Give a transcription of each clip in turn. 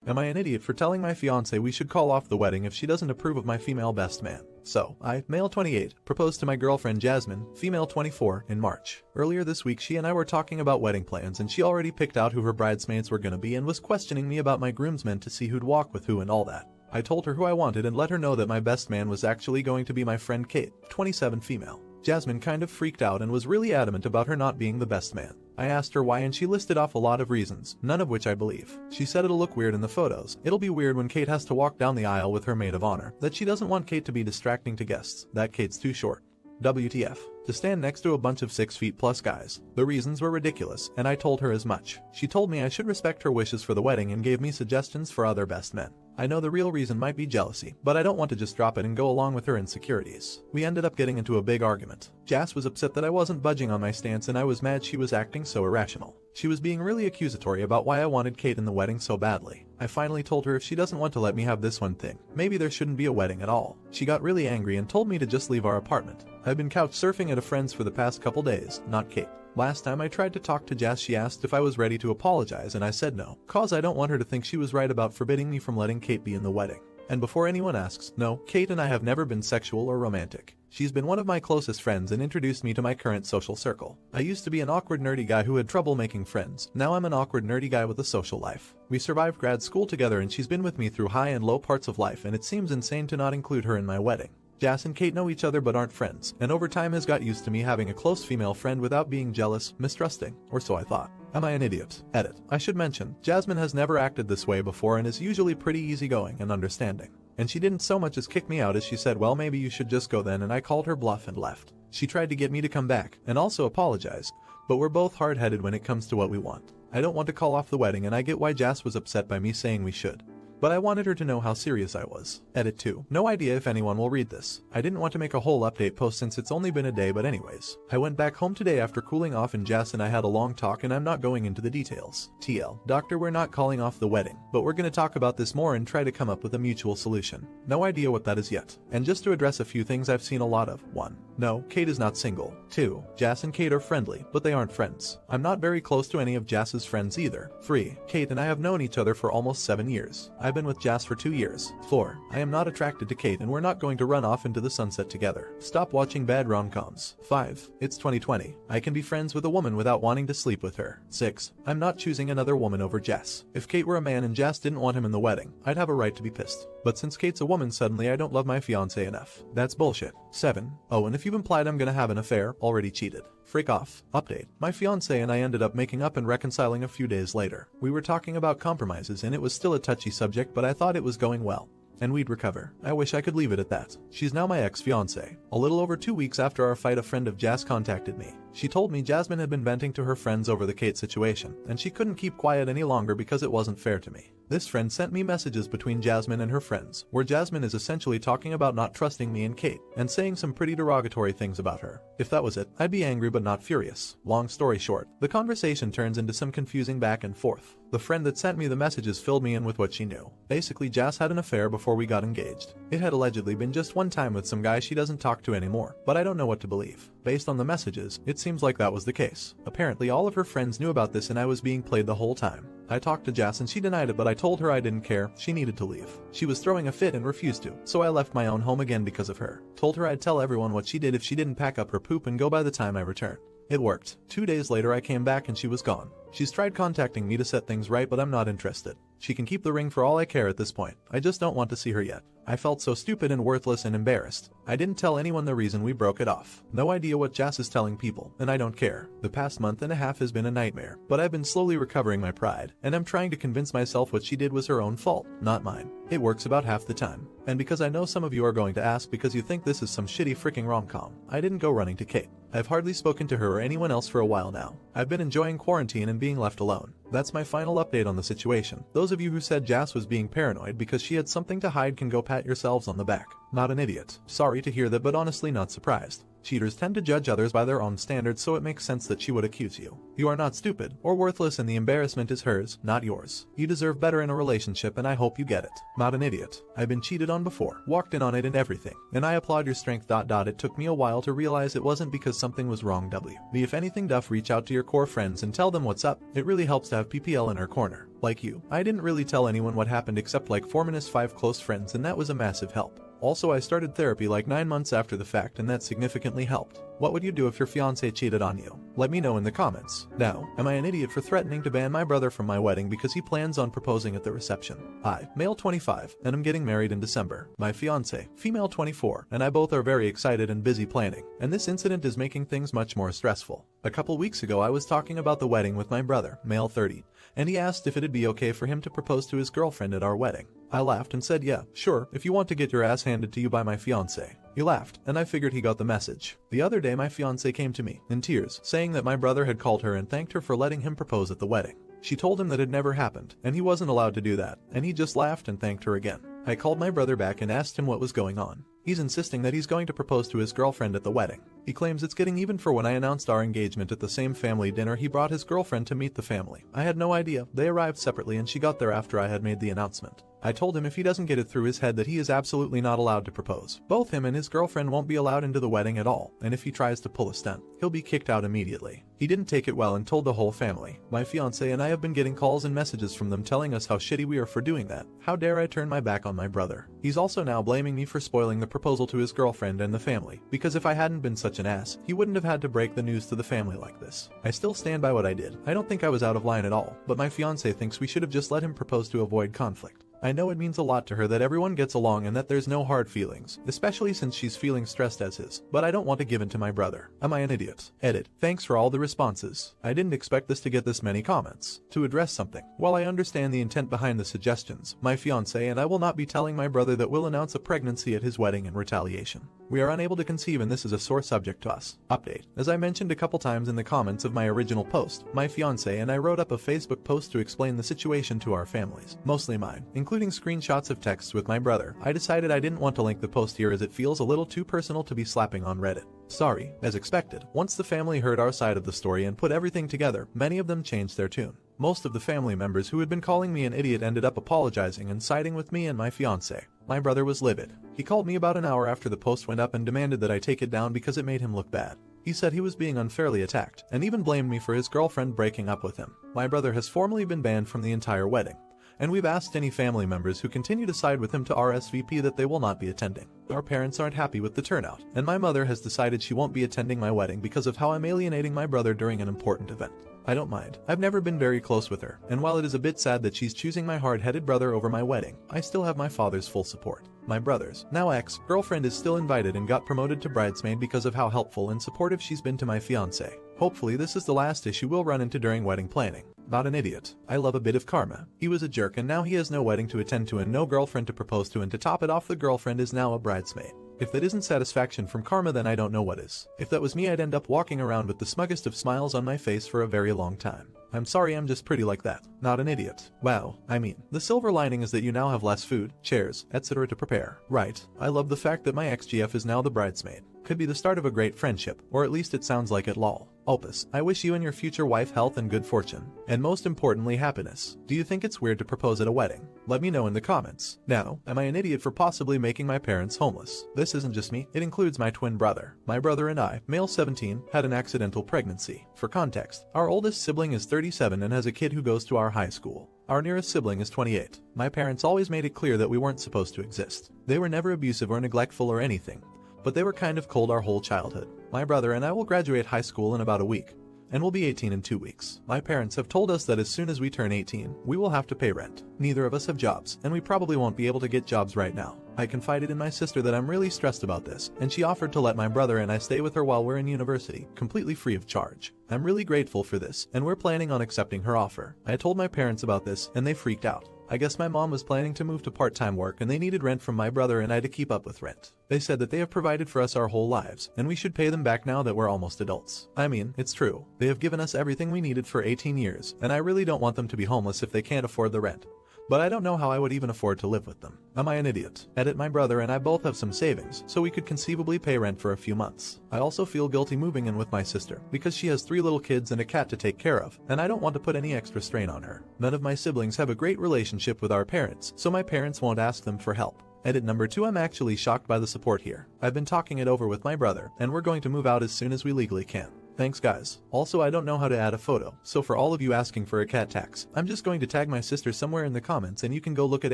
Am I an idiot for telling my fiance we should call off the wedding if she doesn't approve of my female best man? So, I, male 28, proposed to my girlfriend Jasmine, female 24, in March. Earlier this week she and I were talking about wedding plans and she already picked out who her bridesmaids were gonna be and was questioning me about my groomsmen to see who'd walk with who and all that. I told her who I wanted and let her know that my best man was actually going to be my friend Kate, 27, female. Jasmine kind of freaked out and was really adamant about her not being the best man. I asked her why and she listed off a lot of reasons, none of which I believe. She said it'll look weird in the photos. It'll be weird when Kate has to walk down the aisle with her maid of honor. That she doesn't want Kate to be distracting to guests. That Kate's too short. WTF. To stand next to a bunch of 6 feet plus guys. The reasons were ridiculous, and I told her as much. She told me I should respect her wishes for the wedding and gave me suggestions for other best men. I know the real reason might be jealousy, but I don't want to just drop it and go along with her insecurities. We ended up getting into a big argument. Jas was upset that I wasn't budging on my stance and I was mad she was acting so irrational. She was being really accusatory about why I wanted Kate in the wedding so badly. I finally told her if she doesn't want to let me have this one thing, maybe there shouldn't be a wedding at all. She got really angry and told me to just leave our apartment. I've been couch surfing at a friend's for the past couple days, not Kate. Last time I tried to talk to Jas she asked if I was ready to apologize and I said no, cause I don't want her to think she was right about forbidding me from letting Kate be in the wedding. And before anyone asks, no, Kate and I have never been sexual or romantic. She's been one of my closest friends and introduced me to my current social circle. I used to be an awkward nerdy guy who had trouble making friends. Now I'm an awkward nerdy guy with a social life. We survived grad school together and she's been with me through high and low parts of life and it seems insane to not include her in my wedding. Jas and Kate know each other but aren't friends, and over time has got used to me having a close female friend without being jealous, mistrusting, or so I thought. Am I an idiot? Edit. I should mention, Jasmine has never acted this way before and is usually pretty easygoing and understanding. And she didn't so much as kick me out as she said, well, maybe you should just go then, and I called her bluff and left. She tried to get me to come back, and also apologize, but we're both hard-headed when it comes to what we want. I don't want to call off the wedding and I get why Jas was upset by me saying we should. But I wanted her to know how serious I was. Edit 2. No idea if anyone will read this. I didn't want to make a whole update post since it's only been a day, but anyways. I went back home today after cooling off and Jas and I had a long talk and I'm not going into the details. TL. Doctor, we're not calling off the wedding, but we're gonna talk about this more and try to come up with a mutual solution. No idea what that is yet. And just to address a few things I've seen a lot of. 1. No, Kate is not single. 2. Jas and Kate are friendly, but they aren't friends. I'm not very close to any of Jas's friends either. 3. Kate and I have known each other for almost 7 years. I've been with Jas for 2 years. 4. I am not attracted to Kate and we're not going to run off into the sunset together. Stop watching bad rom-coms. 5. It's 2020. I can be friends with a woman without wanting to sleep with her. 6. I'm not choosing another woman over Jas. If Kate were a man and Jas didn't want him in the wedding, I'd have a right to be pissed. But since Kate's a woman, suddenly I don't love my fiancé enough. That's bullshit. 7. Oh, and if you've implied I'm gonna have an affair, already cheated. Freak off. Update. My fiancé and I ended up making up and reconciling a few days later. We were talking about compromises and it was still a touchy subject, but I thought it was going well. And we'd recover. I wish I could leave it at that. She's now my ex-fiancé. A little over 2 weeks after our fight, a friend of Jas contacted me. She told me Jasmine had been venting to her friends over the Kate situation, and she couldn't keep quiet any longer because it wasn't fair to me. This friend sent me messages between Jasmine and her friends, where Jasmine is essentially talking about not trusting me and Kate, and saying some pretty derogatory things about her. If that was it, I'd be angry but not furious. Long story short, the conversation turns into some confusing back and forth. The friend that sent me the messages filled me in with what she knew. Basically, Jas had an affair before we got engaged. It had allegedly been just one time with some guy she doesn't talk to anymore, but I don't know what to believe. Based on the messages, it seems like that was the case. Apparently all of her friends knew about this and I was being played the whole time. I talked to Jas and she denied it, but I told her I didn't care, she needed to leave. She was throwing a fit and refused to, so I left my own home again because of her. Told her I'd tell everyone what she did if she didn't pack up her poop and go by the time I returned. It worked. 2 days later I came back and she was gone. She's tried contacting me to set things right, but I'm not interested. She can keep the ring for all I care at this point. I just don't want to see her yet. I felt so stupid and worthless and embarrassed. I didn't tell anyone the reason we broke it off. No idea what Jas is telling people, and I don't care. The past month and a half has been a nightmare, but I've been slowly recovering my pride, and I'm trying to convince myself what she did was her own fault, not mine. It works about half the time. And because I know some of you are going to ask because you think this is some shitty freaking rom-com, I didn't go running to Kate. I've hardly spoken to her or anyone else for a while now. I've been enjoying quarantine and being left alone. That's my final update on the situation. Those of you who said Jas was being paranoid because she had something to hide can go pat yourselves on the back. Not an idiot. Sorry to hear that, but honestly not surprised. Cheaters tend to judge others by their own standards, so it makes sense that she would accuse you. You are not stupid or worthless, and the embarrassment is hers, not yours. You deserve better in a relationship, and I hope you get it. Not an idiot. I've been cheated on before, walked in on it and everything, and I applaud your strength. It took me a while to realize it wasn't because something was wrong. If anything, reach out to your core friends and tell them what's up. It really helps to have PPL in our corner. Like you, I didn't really tell anyone what happened except like 4-5 close friends, and that was a massive help. Also, I started therapy like 9 months after the fact, and that significantly helped. What would you do if your fiancé cheated on you? Let me know in the comments. Now, am I an idiot for threatening to ban my brother from my wedding because he plans on proposing at the reception? I, male 25, and I'm getting married in December. My fiancé, female 24, and I both are very excited and busy planning, and this incident is making things much more stressful. A couple weeks ago, I was talking about the wedding with my brother, male 30, and he asked if it'd be okay for him to propose to his girlfriend at our wedding. I laughed and said, yeah, sure, if you want to get your ass handed to you by my fiancé. He laughed, and I figured he got the message. The other day, my fiancé came to me, in tears, saying that my brother had called her and thanked her for letting him propose at the wedding. She told him that it never happened, and he wasn't allowed to do that, and he just laughed and thanked her again. I called my brother back and asked him what was going on. He's insisting that he's going to propose to his girlfriend at the wedding. He claims it's getting even for when I announced our engagement at the same family dinner. He brought his girlfriend to meet the family. I had no idea. They arrived separately and she got there after I had made the announcement. I told him if he doesn't get it through his head that he is absolutely not allowed to propose. Both him and his girlfriend won't be allowed into the wedding at all, and if he tries to pull a stunt, he'll be kicked out immediately. He didn't take it well and told the whole family. My fiancé and I have been getting calls and messages from them telling us how shitty we are for doing that. How dare I turn my back on my brother? He's also now blaming me for spoiling the proposal to his girlfriend and the family, because if I hadn't been such an ass, he wouldn't have had to break the news to the family like this. I still stand by what I did. I don't think I was out of line at all, but my fiancé thinks we should have just let him propose to avoid conflict. I know it means a lot to her that everyone gets along and that there's no hard feelings, especially since she's feeling stressed as is, but I don't want to give in to my brother. Am I an idiot? Edit. Thanks for all the responses. I didn't expect this to get this many comments. To address something. While I understand the intent behind the suggestions, my fiancé and I will not be telling my brother that we'll announce a pregnancy at his wedding in retaliation. We are unable to conceive and this is a sore subject to us. Update. As I mentioned a couple times in the comments of my original post, my fiancé and I wrote up a Facebook post to explain the situation to our families, mostly mine, including screenshots of texts with my brother. I decided I didn't want to link the post here as it feels a little too personal to be slapping on Reddit. Sorry, as expected. Once the family heard our side of the story and put everything together, many of them changed their tune. Most of the family members who had been calling me an idiot ended up apologizing and siding with me and my fiancé. My brother was livid. He called me about an hour after the post went up and demanded that I take it down because it made him look bad. He said he was being unfairly attacked, and even blamed me for his girlfriend breaking up with him. My brother has formally been banned from the entire wedding, and we've asked any family members who continue to side with him to RSVP that they will not be attending. Our parents aren't happy with the turnout, and my mother has decided she won't be attending my wedding because of how I'm alienating my brother during an important event. I don't mind. I've never been very close with her, and while it is a bit sad that she's choosing my hard-headed brother over my wedding, I still have my father's full support. My brother's, now ex-girlfriend, is still invited and got promoted to bridesmaid because of how helpful and supportive she's been to my fiancé. Hopefully this is the last issue we'll run into during wedding planning. Not an idiot. I love a bit of karma. He was a jerk and now he has no wedding to attend to and no girlfriend to propose to, and to top it off, the girlfriend is now a bridesmaid. If that isn't satisfaction from karma, then I don't know what is. If that was me, I'd end up walking around with the smuggest of smiles on my face for a very long time. I'm sorry, I'm just pretty like that. Not an idiot. Wow, I mean, the silver lining is that you now have less food, chairs, etc. to prepare. Right. I love the fact that my ex-GF is now the bridesmaid. Could be the start of a great friendship, or at least it sounds like it, lol. Opus, I wish you and your future wife health and good fortune, and most importantly happiness. Do you think it's weird to propose at a wedding? Let me know in the comments. Now, am I an idiot for possibly making my parents homeless? This isn't just me, it includes my twin brother. My brother and I, male 17, had an accidental pregnancy. For context, our oldest sibling is 37 and has a kid who goes to our high school. Our nearest sibling is 28. My parents always made it clear that we weren't supposed to exist. They were never abusive or neglectful or anything, but they were kind of cold our whole childhood. My brother and I will graduate high school in about a week, and we'll be 18 in 2 weeks. My parents have told us that as soon as we turn 18, we will have to pay rent. Neither of us have jobs, and we probably won't be able to get jobs right now. I confided in my sister that I'm really stressed about this, and she offered to let my brother and I stay with her while we're in university, completely free of charge. I'm really grateful for this, and we're planning on accepting her offer. I told my parents about this, and they freaked out. I guess my mom was planning to move to part-time work and they needed rent from my brother and I to keep up with rent. They said that they have provided for us our whole lives, and we should pay them back now that we're almost adults. I mean, it's true. They have given us everything we needed for 18 years, and I really don't want them to be homeless if they can't afford the rent. but I don't know how I would even afford to live with them. Am I an idiot? Edit. My brother and I both have some savings, so we could conceivably pay rent for a few months. I also feel guilty moving in with my sister, because she has 3 little kids and a cat to take care of, and I don't want to put any extra strain on her. None of my siblings have a great relationship with our parents, so my parents won't ask them for help. Edit number 2. I'm actually shocked by the support here. I've been talking it over with my brother, and we're going to move out as soon as we legally can. Thanks guys. Also, I don't know how to add a photo, so for all of you asking for a cat tax, I'm just going to tag my sister somewhere in the comments and you can go look at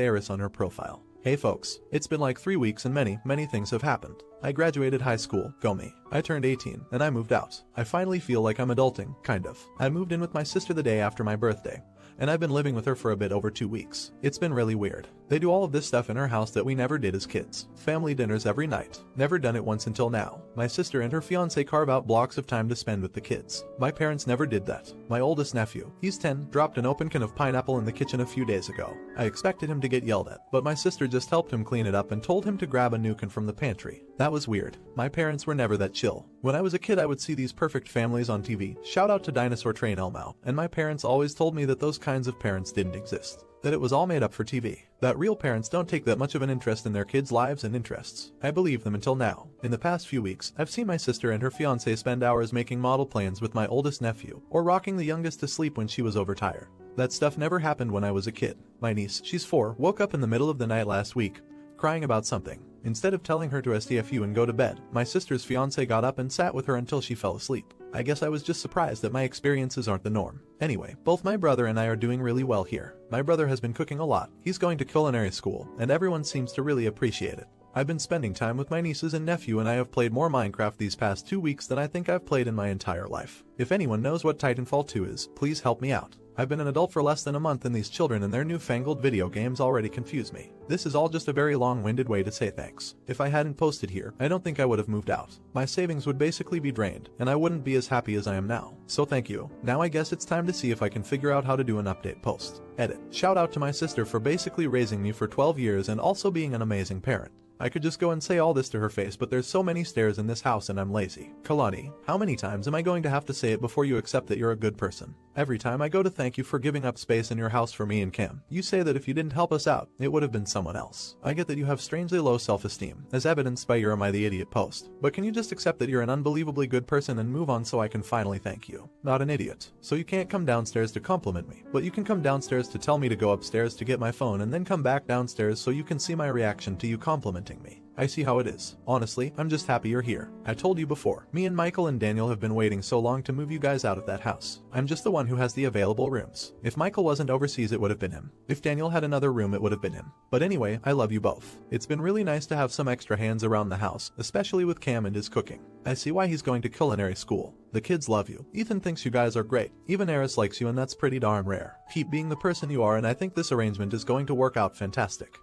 Eris on her profile. Hey folks, it's been like 3 weeks and many things have happened. I graduated high school, go me. I turned 18, and I moved out. I finally feel like I'm adulting, kind of. I moved in with my sister the day after my birthday, and I've been living with her for a bit over 2 weeks. It's been really weird. They do all of this stuff in her house that we never did as kids. Family dinners every night. Never done it once until now. My sister and her fiance carve out blocks of time to spend with the kids. My parents never did that. My oldest nephew, he's 10, dropped an open can of pineapple in the kitchen a few days ago. I expected him to get yelled at, but my sister just helped him clean it up and told him to grab a new can from the pantry. That was weird. My parents were never that chill. When I was a kid, I would see these perfect families on TV. Shout out to Dinosaur Train Elmo. And my parents always told me that those kinds of parents didn't exist. That it was all made up for TV. That real parents don't take that much of an interest in their kids' lives and interests. I believed them until now. In the past few weeks, I've seen my sister and her fiance spend hours making model plans with my oldest nephew, or rocking the youngest to sleep when she was overtired. That stuff never happened when I was a kid. My niece, she's 4, woke up in the middle of the night last week, crying about something. Instead of telling her to STFU and go to bed, my sister's fiance got up and sat with her until she fell asleep. I guess I was just surprised that my experiences aren't the norm. Anyway, both my brother and I are doing really well here. My brother has been cooking a lot. He's going to culinary school, and everyone seems to really appreciate it. I've been spending time with my nieces and nephew, and I have played more Minecraft these past 2 weeks than I think I've played in my entire life. If anyone knows what Titanfall 2 is, please help me out. I've been an adult for less than a month, and these children and their newfangled video games already confuse me. This is all just a very long-winded way to say thanks. If I hadn't posted here, I don't think I would have moved out. My savings would basically be drained, and I wouldn't be as happy as I am now. So thank you. Now I guess it's time to see if I can figure out how to do an update post. Edit. Shout out to my sister for basically raising me for 12 years and also being an amazing parent. I could just go and say all this to her face, but there's so many stairs in this house and I'm lazy. Kalani, how many times am I going to have to say it before you accept that you're a good person? Every time I go to thank you for giving up space in your house for me and Cam, you say that if you didn't help us out, it would have been someone else. I get that you have strangely low self-esteem, as evidenced by your Am I the Idiot post, but can you just accept that you're an unbelievably good person and move on so I can finally thank you? Not an idiot. So you can't come downstairs to compliment me, but you can come downstairs to tell me to go upstairs to get my phone and then come back downstairs so you can see my reaction to you complimenting me. I see how it is. Honestly, I'm just happy you're here. I told you before, me and Michael and Daniel have been waiting so long to move you guys out of that house. I'm just the one who has the available rooms. If Michael wasn't overseas, it would have been him. If Daniel had another room, it would have been him. But anyway, I love you both. It's been really nice to have some extra hands around the house, especially with Cam and his cooking. I see why he's going to culinary school. The kids love you. Ethan thinks you guys are great. Even Eris likes you, and that's pretty darn rare. Keep being the person you are, and I think this arrangement is going to work out fantastic.